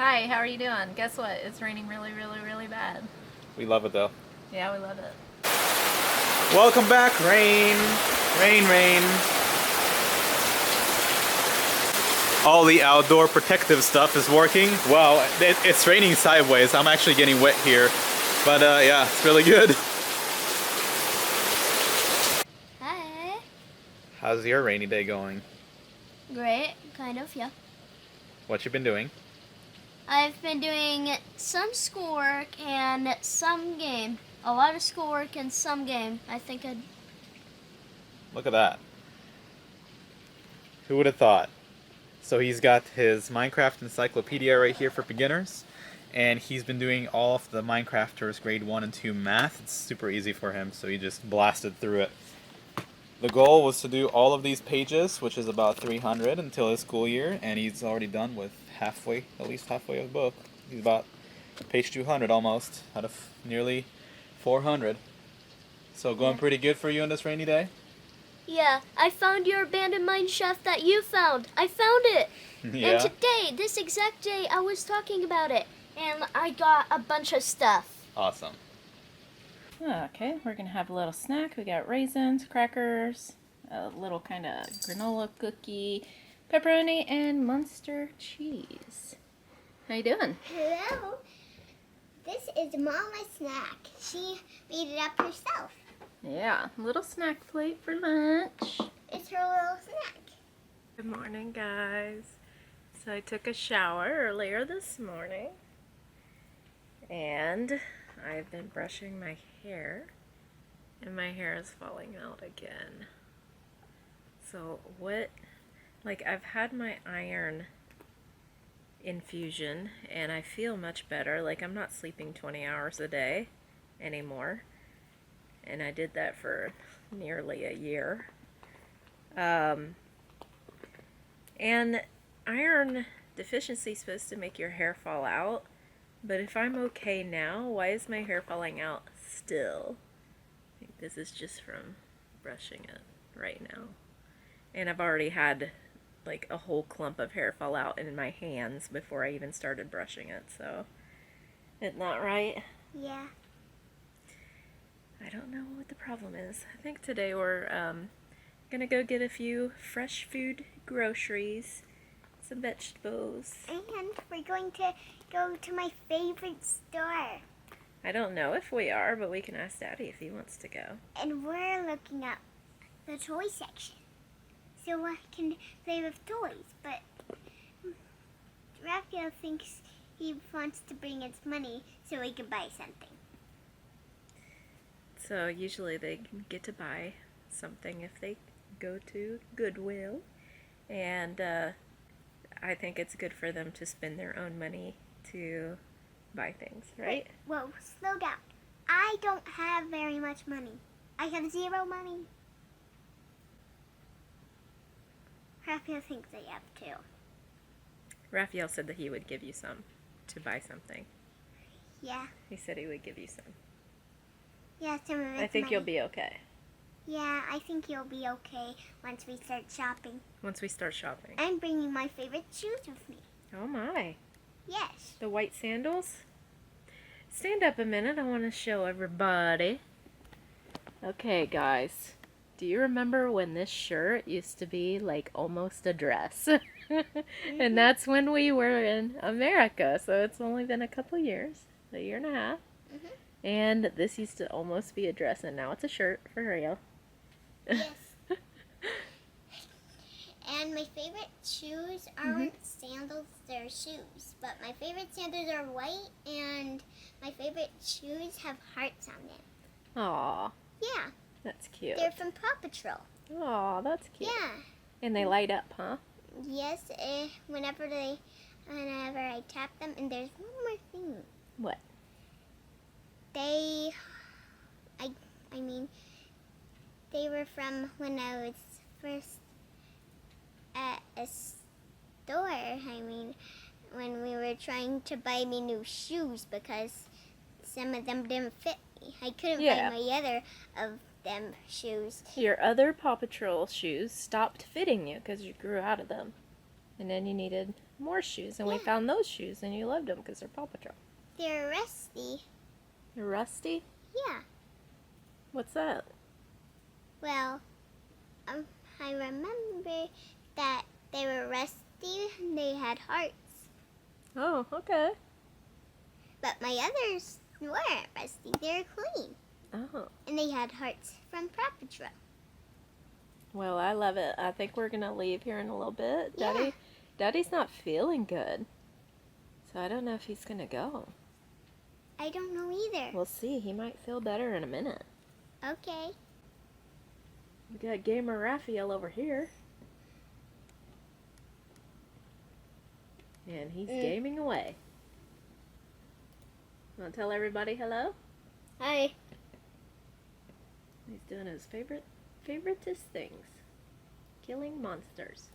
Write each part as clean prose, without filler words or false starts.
Hi, how are you doing? Guess what? It's raining really, really, really bad. We love it though. Yeah, we love it. Welcome back, rain. Rain, rain. All the outdoor protective stuff is working. Well, it's raining sideways. I'm actually getting wet here. But yeah, it's really good. Hi. How's your rainy day going? Great, kind of, yeah. What you been doing? I've been doing some schoolwork and some game. A lot of schoolwork and some game. I think I'd... Look at that. Who would have thought? So he's got his Minecraft encyclopedia right here for beginners. And he's been doing all of the Minecrafters grade 1 and 2 math. It's super easy for him, so he just blasted through it. The goal was to do all of these pages, which is about 300 until his school year, and he's already done with halfway, at least halfway of the book. He's about page 200 almost, out of nearly 400. So going pretty good for you on this rainy day? Yeah, I found your abandoned mine shaft that you found. I found it! Yeah. And today, this exact day, I was talking about it. And I got a bunch of stuff. Awesome. Okay, we're gonna have a little snack. We got raisins, crackers, a little kind of granola cookie, pepperoni, and Munster cheese. How you doing? Hello. This is Mama's snack. She made it up herself. Yeah, little snack plate for lunch. It's her little snack. Good morning, guys. So I took a shower earlier this morning, and I've been brushing my hair, and my hair is falling out again. So I've had my iron infusion, and I feel much better. Like, I'm not sleeping 20 hours a day anymore, and I did that for nearly a year. And iron deficiency is supposed to make your hair fall out, but if I'm okay now, why is my hair falling out still? I think this is just from brushing it right now. And I've already had like a whole clump of hair fall out in my hands before I even started brushing it, so isn't that right? Yeah. I don't know what the problem is. I think today we're gonna go get a few fresh food groceries, some vegetables. And we're going to go to my favorite store. I don't know if we are, but we can ask Daddy if he wants to go. And we're looking at the toy section. So I can play with toys. But Rafael thinks he wants to bring us money so we can buy something. So usually they get to buy something if they go to Goodwill. And I think it's good for them to spend their own money to buy things, right? Whoa, slow down. I don't have very much money. I have zero money. Rafael thinks I have too. Raphael said that he would give you some to buy something. Yeah. He said he would give you some. Yeah, some of it's I think money. you'll be okay Yeah, I think you'll be okay once we start shopping. once we start shopping. I'm bringing my favorite shoes with me. Oh my. Yes. The white sandals? Stand up a minute, I want to show everybody. Okay, guys. Do you remember when this shirt used to be like almost a dress? And that's when we were in America, so it's only been a couple years, a year and a half. And this used to almost be a dress, and now it's a shirt for real. Yes. And my favorite shoes aren't sandals, they're shoes. But my favorite sandals are white, and my favorite shoes have hearts on them. Aw, Yeah, that's cute. they're from Paw Patrol. Aw, that's cute. Yeah. And they light up, huh? Yes, whenever I tap them, and there's one more thing. What? They were from when I was first at a store. When we were trying to buy me new shoes because some of them didn't fit me. I couldn't Yeah. buy my other of them shoes. Your other Paw Patrol shoes stopped fitting you because you grew out of them. And then you needed more shoes, and we Yeah. found those shoes, and you loved them because they're Paw Patrol. They're rusty. They're rusty? Yeah. What's that? Well, I remember that they were rusty. They had hearts. Oh, okay. But my others weren't rusty. They were clean. Oh. And they had hearts from Paw Patrol. Well, I love it. I think we're going to leave here in a little bit. Yeah. Daddy's not feeling good. So I don't know if he's going to go. I don't know either. We'll see. He might feel better in a minute. Okay. We got Gamer Raphael over here. And he's gaming away. Want to tell everybody hello? Hi. He's doing his favoritist things. Killing monsters.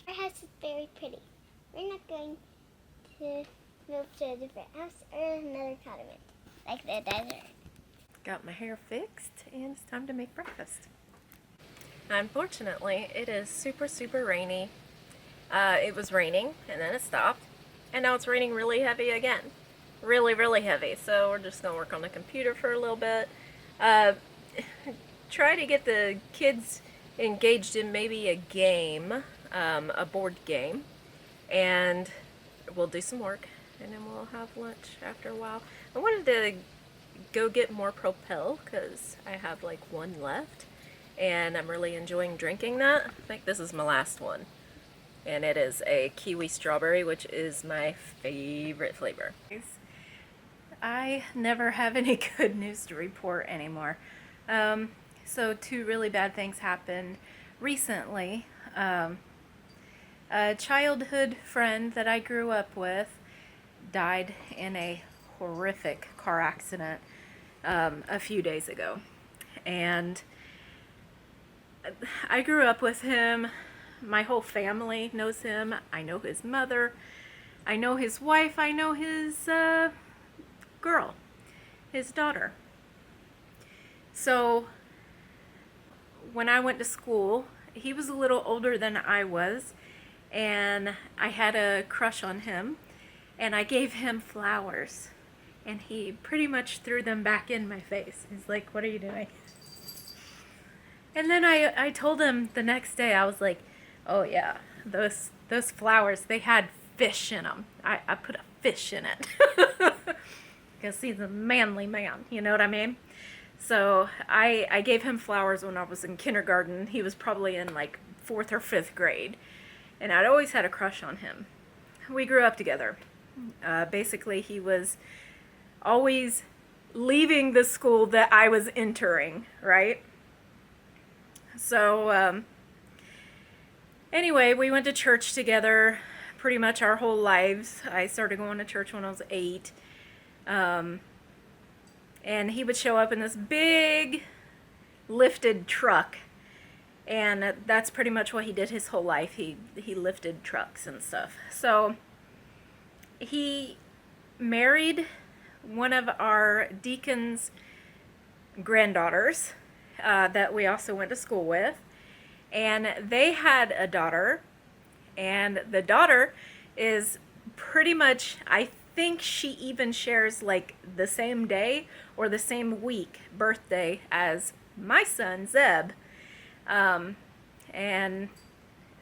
Our house is very pretty. We're not going to move to a different house or another continent, like the desert. Got my hair fixed, and it's time to make breakfast. Unfortunately, it is super, super rainy. It was raining, and then it stopped, and now it's raining really heavy again. Really, really heavy. So we're just gonna work on the computer for a little bit. Try to get the kids engaged in maybe a game, a board game, and we'll do some work, and then we'll have lunch after a while. I wanted to go get more Propel because I have like one left, and I'm really enjoying drinking that. I think this is my last one, and it is a kiwi strawberry, which is my favorite flavor. I never have any good news to report anymore. So two really bad things happened recently. A childhood friend that I grew up with died in a horrific car accident a few days ago. And I grew up with him. My whole family knows him. I know his mother. I know his wife. I know his girl, his daughter. So when I went to school, he was a little older than I was, and I had a crush on him, and I gave him flowers, and he pretty much threw them back in my face. He's like, "What are you doing?" And then I told him the next day, I was like, "Oh yeah, those flowers, they had fish in them. I put a fish in it." Because he's a manly man, you know what I mean? So I gave him flowers when I was in kindergarten. He was probably in like 4th or 5th grade. And I'd always had a crush on him. We grew up together. Basically, he was always leaving the school that I was entering, right? So anyway, we went to church together pretty much our whole lives. I started going to church when I was 8. And he would show up in this big lifted truck, and that's pretty much what he did his whole life. He lifted trucks and stuff. So he married one of our deacon's granddaughters that we also went to school with, and they had a daughter, and the daughter is pretty much, I think she even shares like the same day or the same week birthday as my son Zeb. And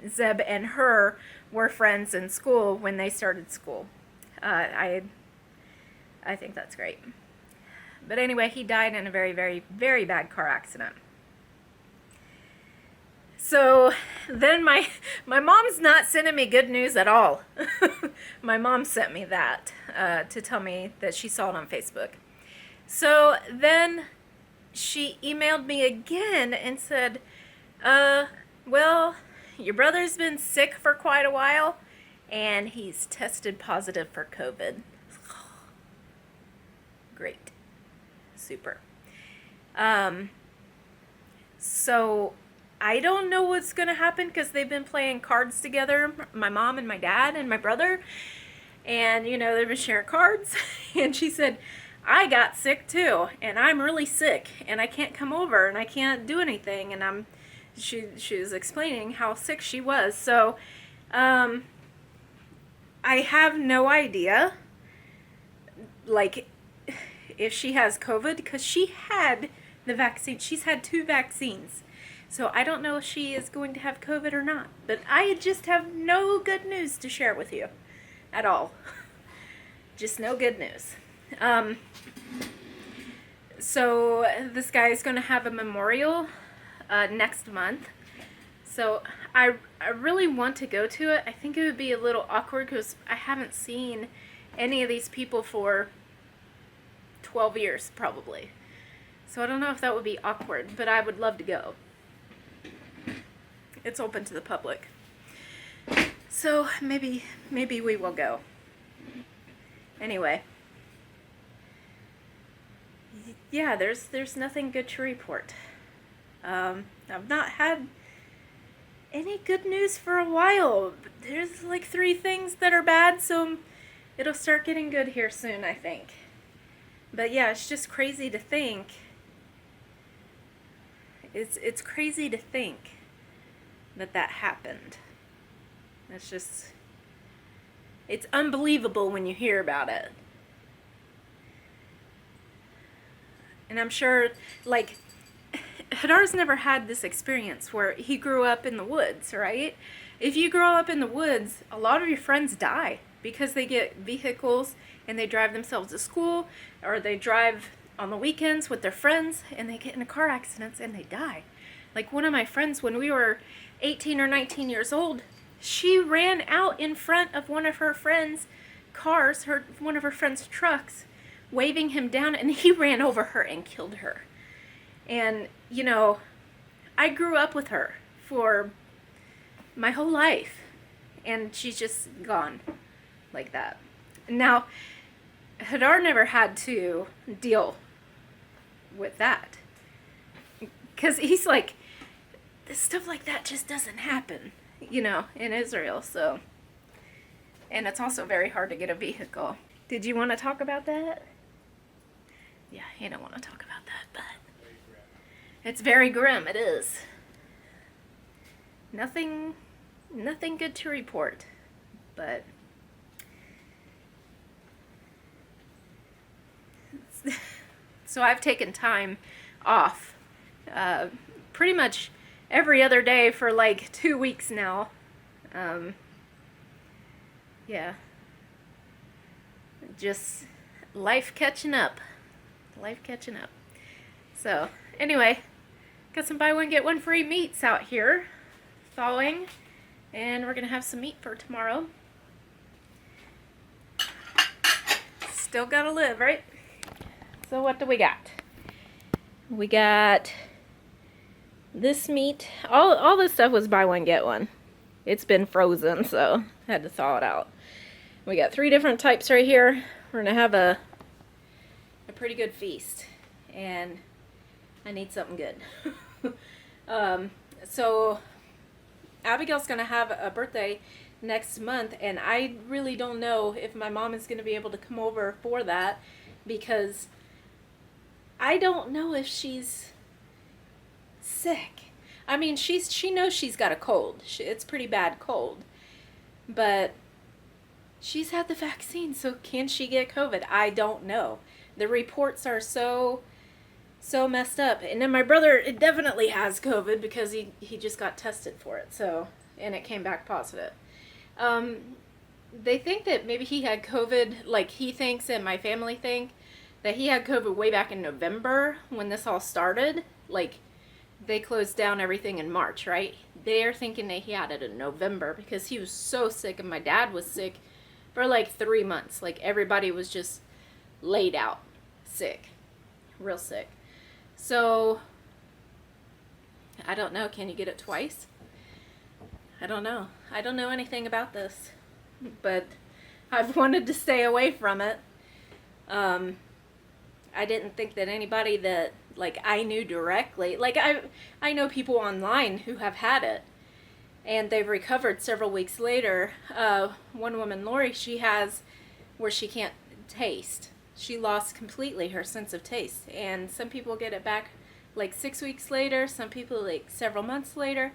Zeb and her were friends in school when they started school. I think that's great. But anyway, he died in a very, very, very bad car accident. So then my mom's not sending me good news at all. My mom sent me that to tell me that she saw it on Facebook. So then she emailed me again and said, well, your brother's been sick for quite a while, and he's tested positive for COVID. Great. Super. So I don't know what's going to happen because they've been playing cards together, my mom and my dad and my brother. And, you know, they've been sharing cards. And she said, I got sick too. And I'm really sick. And I can't come over. And I can't do anything. And I'm she was explaining how sick she was. So I have no idea, like, if she has COVID, because she had the vaccine. She's had 2 vaccines. So I don't know if she is going to have COVID or not. But I just have no good news to share with you at all. Just no good news. So this guy is going to have a memorial next month. So I really want to go to it. I think it would be a little awkward because I haven't seen any of these people for 12 years probably. So I don't know if that would be awkward, but I would love to go. It's open to the public. So maybe we will go. Anyway. Yeah, there's nothing good to report. I've not had any good news for a while. There's like 3 things that are bad, so it'll start getting good here soon, I think. But yeah, it's just crazy to think. It's crazy to think that happened. It's unbelievable when you hear about it. And I'm sure, like, Hadar's never had this experience where he grew up in the woods, right? If you grow up in the woods, a lot of your friends die because they get vehicles and they drive themselves to school, or they drive on the weekends with their friends and they get into car accidents and they die. Like one of my friends, when we were 18 or 19 years old, she ran out in front of one of her friends' cars, one of her friend's trucks, waving him down, and he ran over her and killed her. And, you know, I grew up with her for my whole life, and she's just gone like that. Now, Hadar never had to deal with that, because he's like, this stuff like that just doesn't happen, you know, in Israel. So, and it's also very hard to get a vehicle. Did you want to talk about that? Yeah, you don't want to talk about that, but it's very grim. It is. Nothing good to report, but so I've taken time off pretty much every other day for like 2 weeks now. Yeah, just life catching up. So anyway, got some buy one get one free meats out here thawing, and we're gonna have some meat for tomorrow. Still gotta live, right? So what do we got? We got this meat. All this stuff was buy one get one. It's been frozen, so I had to thaw it out. We got 3 different types right here. We're gonna have a pretty good feast, and I need something good. So Abigail's gonna have a birthday next month, and I really don't know if my mom is gonna be able to come over for that, because I don't know if she's sick. I mean, she knows she's got a cold. It's pretty bad cold, but she's had the vaccine, so can she get COVID? I don't know. The reports are so messed up. And then my brother, it definitely has COVID because he just got tested for it. So, and it came back positive. They think that maybe he had COVID, like he thinks and my family think that he had COVID way back in November when this all started. Like, they closed down everything in March, right? They're thinking that he had it in November because he was so sick, and my dad was sick for like 3 months. Like, everybody was just laid out sick, real sick. So I don't know, can you get it twice? I don't know anything about this, but I've wanted to stay away from it. I didn't think that anybody that like I knew directly, like I know people online who have had it and they've recovered several weeks later. One woman, Lori, she has where she can't taste. She lost completely her sense of taste, and some people get it back like 6 weeks later, some people like several months later.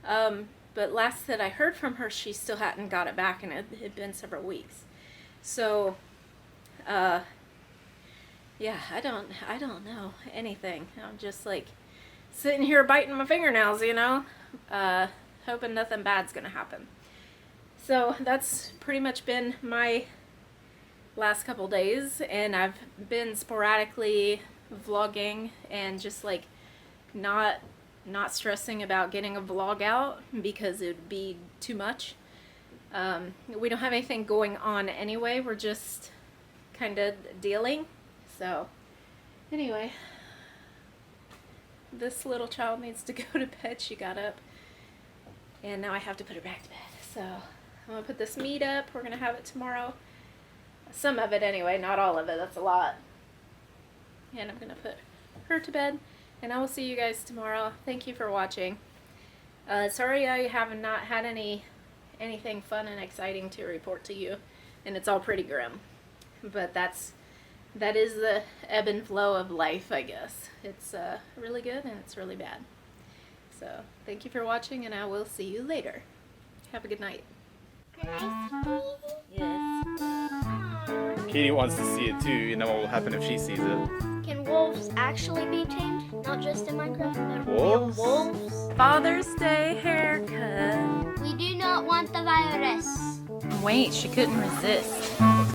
But last that I heard from her, she still hadn't got it back, and it had been several weeks. So, yeah, I don't know anything. I'm just like sitting here biting my fingernails, you know, hoping nothing bad's gonna happen. So that's pretty much been my last couple days, and I've been sporadically vlogging and just like not stressing about getting a vlog out because it would be too much. We don't have anything going on anyway, we're just kind of dealing. So anyway, this little child needs to go to bed. She got up and now I have to put her back to bed. So I'm gonna put this meat up. We're gonna have it tomorrow. Some of it anyway, not all of it, that's a lot. And I'm gonna put her to bed, and I will see you guys tomorrow. Thank you for watching. Sorry I have not had anything fun and exciting to report to you, and it's all pretty grim. But that is the ebb and flow of life, I guess. It's really good and it's really bad. So thank you for watching, and I will see you later. Have a good night. Can I see? Yes. Katie wants to see it too. You know what will happen if she sees it. Can wolves actually be tamed? Not just in Minecraft, but Wolves? real wolves? Father's Day haircut. We do not want the virus. Wait, she couldn't resist.